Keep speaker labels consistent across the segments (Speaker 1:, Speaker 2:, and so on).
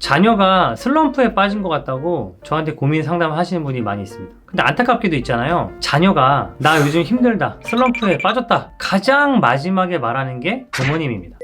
Speaker 1: 자녀가 슬럼프에 빠진 것 같다고 저한테 고민 상담을 하시는 분이 많이 있습니다. 근데 안타깝게도 있잖아요. 자녀가 나 요즘 힘들다, 슬럼프에 빠졌다, 가장 마지막에 말하는 게 부모님입니다.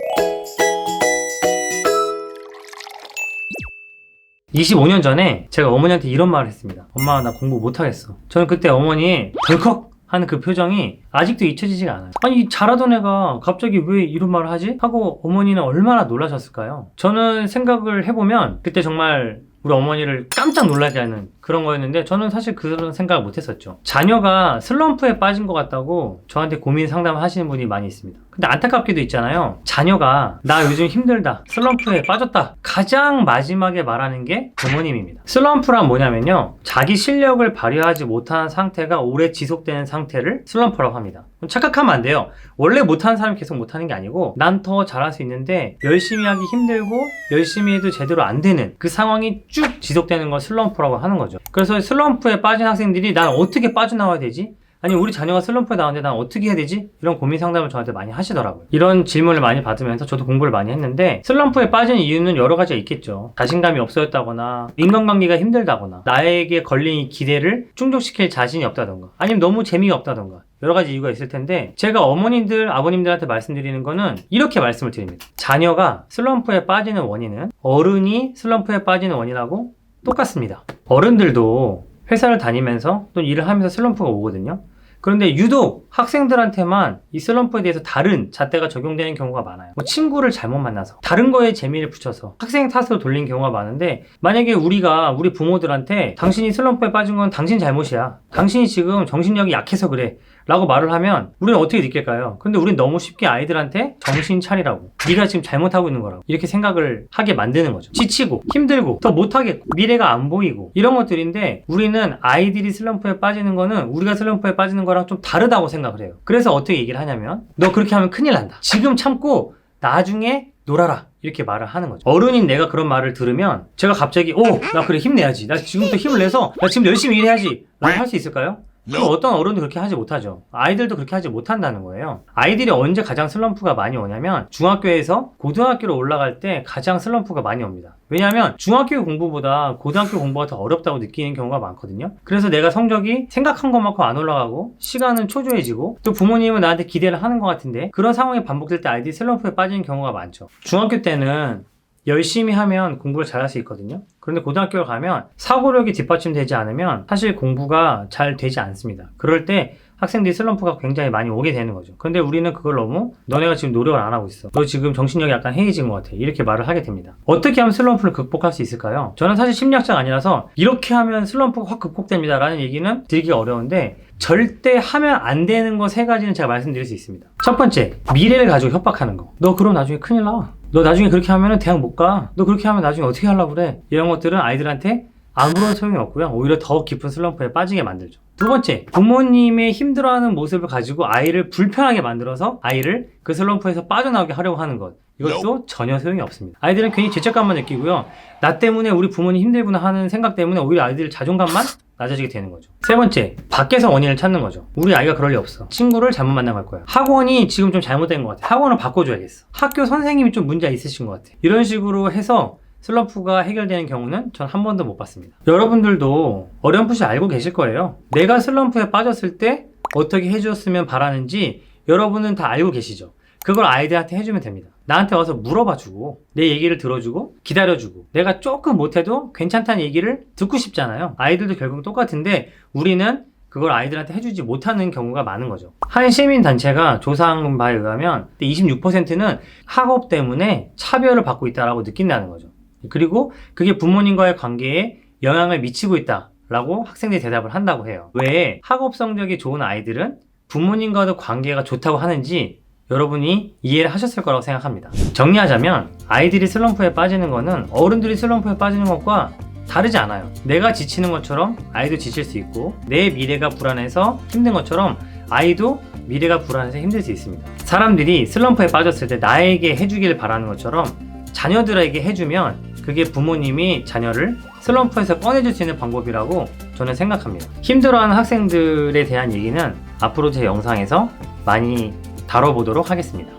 Speaker 1: 25년 전에 제가 어머니한테 이런 말을 했습니다. 엄마, 나 공부 못하겠어. 저는 그때 어머니의 덜컥 하는 그 표정이 아직도 잊혀지지가 않아요. 아니, 잘하던 애가 갑자기 왜 이런 말을 하지? 하고 어머니는 얼마나 놀라셨을까요? 저는 생각을 해보면 그때 정말 우리 어머니를 깜짝 놀라게 하는 그런 거였는데, 저는 사실 그런 생각을 못 했었죠. 자녀가 슬럼프에 빠진 것 같다고 저한테 고민 상담을 하시는 분이 많이 있습니다. 근데 안타깝게도 있잖아요. 자녀가 나 요즘 힘들다, 슬럼프에 빠졌다, 가장 마지막에 말하는 게 부모님입니다. 슬럼프란 뭐냐면요, 자기 실력을 발휘하지 못하는 상태가 오래 지속되는 상태를 슬럼프라고 합니다. 착각하면 안 돼요. 원래 못하는 사람이 계속 못하는 게 아니고, 난 더 잘할 수 있는데 열심히 하기 힘들고 열심히 해도 제대로 안 되는 그 상황이 쭉 지속되는 걸 슬럼프라고 하는 거죠. 그래서 슬럼프에 빠진 학생들이 난 어떻게 빠져나와야 되지? 아니, 우리 자녀가 슬럼프에 나왔는데 난 어떻게 해야 되지? 이런 고민 상담을 저한테 많이 하시더라고요. 이런 질문을 많이 받으면서 저도 공부를 많이 했는데, 슬럼프에 빠진 이유는 여러 가지가 있겠죠. 자신감이 없어졌다거나, 인간관계가 힘들다거나, 나에게 걸린 이 기대를 충족시킬 자신이 없다던가, 아니면 너무 재미가 없다던가, 여러 가지 이유가 있을 텐데, 제가 어머님들, 아버님들한테 말씀드리는 거는 이렇게 말씀을 드립니다. 자녀가 슬럼프에 빠지는 원인은 어른이 슬럼프에 빠지는 원인하고 똑같습니다. 어른들도 회사를 다니면서 또 일을 하면서 슬럼프가 오거든요. 그런데 유독 학생들한테만 이 슬럼프에 대해서 다른 잣대가 적용되는 경우가 많아요. 뭐 친구를 잘못 만나서, 다른 거에 재미를 붙여서 학생 탓으로 돌린 경우가 많은데, 만약에 우리 부모들한테 당신이 슬럼프에 빠진 건 당신 잘못이야, 당신이 지금 정신력이 약해서 그래 라고 말을 하면 우리는 어떻게 느낄까요? 근데 우린 너무 쉽게 아이들한테 정신 차리라고, 네가 지금 잘못하고 있는 거라고 이렇게 생각을 하게 만드는 거죠. 지치고 힘들고 더 못하겠고 미래가 안 보이고 이런 것들인데, 우리는 아이들이 슬럼프에 빠지는 거는 우리가 슬럼프에 빠지는 거랑 좀 다르다고 생각을 해요. 그래서 어떻게 얘기를 하냐면, 너 그렇게 하면 큰일 난다, 지금 참고 나중에 놀아라, 이렇게 말을 하는 거죠. 어른인 내가 그런 말을 들으면 제가 갑자기 나 그래, 힘내야지, 나 지금부터 힘을 내서 나 지금 열심히 일해야지 라고 할 수 있을까요? 어떤 어른도 그렇게 하지 못하죠. 아이들도 그렇게 하지 못한다는 거예요. 아이들이 언제 가장 슬럼프가 많이 오냐면, 중학교에서 고등학교로 올라갈 때 가장 슬럼프가 많이 옵니다. 왜냐하면 중학교 공부보다 고등학교 공부가 더 어렵다고 느끼는 경우가 많거든요. 그래서 내가 성적이 생각한 것만큼 안 올라가고 시간은 초조해지고, 또 부모님은 나한테 기대를 하는 것 같은데, 그런 상황이 반복될 때 아이들이 슬럼프에 빠지는 경우가 많죠. 중학교 때는 열심히 하면 공부를 잘할 수 있거든요. 그런데 고등학교를 가면 사고력이 뒷받침되지 않으면 사실 공부가 잘 되지 않습니다. 그럴 때 학생들이 슬럼프가 굉장히 많이 오게 되는 거죠. 그런데 우리는 그걸 너무, 너네가 지금 노력을 안 하고 있어, 너 지금 정신력이 약간 해이해진 것 같아, 이렇게 말을 하게 됩니다. 어떻게 하면 슬럼프를 극복할 수 있을까요? 저는 사실 심리학자가 아니라서 이렇게 하면 슬럼프가 확 극복됩니다 라는 얘기는 드리기가 어려운데, 절대 하면 안 되는 거 3가지는 제가 말씀드릴 수 있습니다. 첫 번째, 미래를 가지고 협박하는 거. 너 그럼 나중에 큰일 나, 너 나중에 그렇게 하면 대학 못 가, 너 그렇게 하면 나중에 어떻게 하려고 그래, 이런 것들은 아이들한테 아무런 소용이 없고요, 오히려 더 깊은 슬럼프에 빠지게 만들죠. 두 번째, 부모님의 힘들어하는 모습을 가지고 아이를 불편하게 만들어서 아이를 그 슬럼프에서 빠져나오게 하려고 하는 것, 이것도 전혀 소용이 없습니다. 아이들은 괜히 죄책감만 느끼고요, 나 때문에 우리 부모님 힘들구나 하는 생각 때문에 오히려 아이들 자존감만 낮아지게 되는 거죠. 세 번째, 밖에서 원인을 찾는 거죠. 우리 아이가 그럴 리 없어, 친구를 잘못 만나갈 거야, 학원이 지금 좀 잘못된 것 같아, 학원을 바꿔줘야겠어, 학교 선생님이 좀 문제가 있으신 것 같아, 이런 식으로 해서 슬럼프가 해결되는 경우는 전 한 번도 못 봤습니다. 여러분들도 어렴풋이 알고 계실 거예요. 내가 슬럼프에 빠졌을 때 어떻게 해줬으면 바라는지 여러분은 다 알고 계시죠. 그걸 아이들한테 해주면 됩니다. 나한테 와서 물어봐주고 내 얘기를 들어주고 기다려주고, 내가 조금 못해도 괜찮다는 얘기를 듣고 싶잖아요. 아이들도 결국 똑같은데 우리는 그걸 아이들한테 해주지 못하는 경우가 많은 거죠. 한 시민단체가 조사한 바에 의하면 26%는 학업 때문에 차별을 받고 있다고 느낀다는 거죠. 그리고 그게 부모님과의 관계에 영향을 미치고 있다라고 학생들이 대답을 한다고 해요. 왜 학업 성적이 좋은 아이들은 부모님과도 관계가 좋다고 하는지 여러분이 이해를 하셨을 거라고 생각합니다. 정리하자면, 아이들이 슬럼프에 빠지는 거는 어른들이 슬럼프에 빠지는 것과 다르지 않아요. 내가 지치는 것처럼 아이도 지칠 수 있고, 내 미래가 불안해서 힘든 것처럼 아이도 미래가 불안해서 힘들 수 있습니다. 사람들이 슬럼프에 빠졌을 때 나에게 해주길 바라는 것처럼 자녀들에게 해주면 그게 부모님이 자녀를 슬럼프에서 꺼내줄 수 있는 방법이라고 저는 생각합니다. 힘들어하는 학생들에 대한 얘기는 앞으로 제 영상에서 많이 다뤄보도록 하겠습니다.